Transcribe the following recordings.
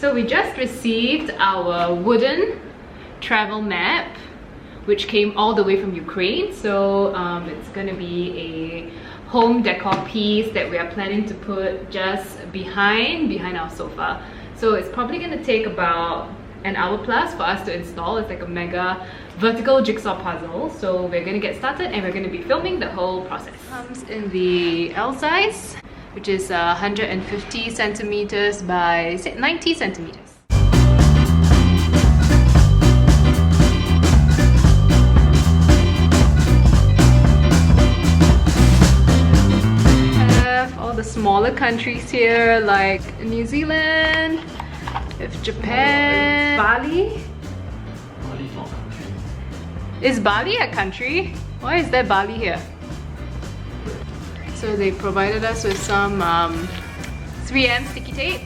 So we just received our wooden travel map, which came all the way from Ukraine. So it's gonna be a home decor piece that we are planning to put just behind our sofa. So it's probably gonna take about an hour plus for us to install. It's like a mega vertical jigsaw puzzle. So we're gonna get started and we're gonna be filming the whole process. Comes in the L size, which is 150 centimeters by 90 centimeters. All the smaller countries here like New Zealand, with Japan, Bali. Bali's not a country. Is Bali a country? Why is there Bali here? So they provided us with some 3M sticky tape.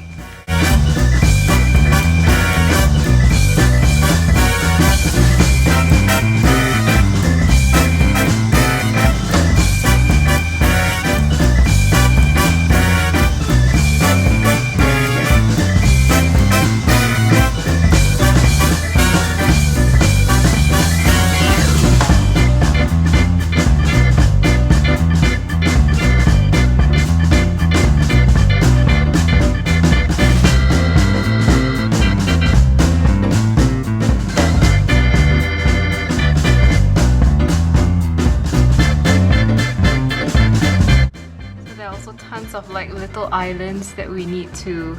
Tons of like little islands that we need to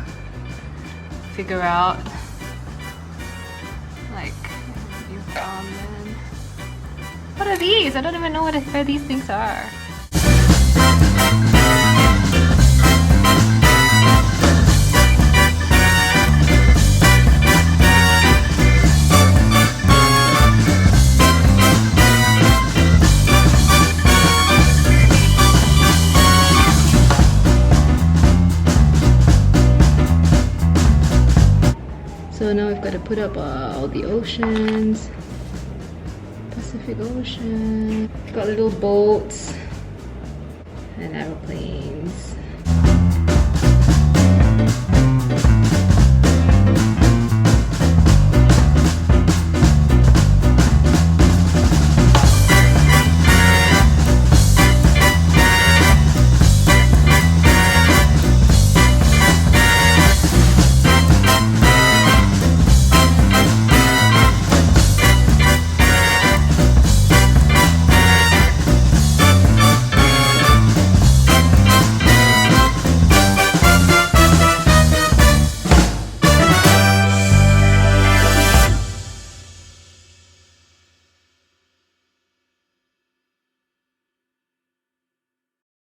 figure out, like Newfoundland. What are these? I don't even know where these things are. So now we've got to put up all the oceans. Pacific Ocean. Got little boats and aeroplanes.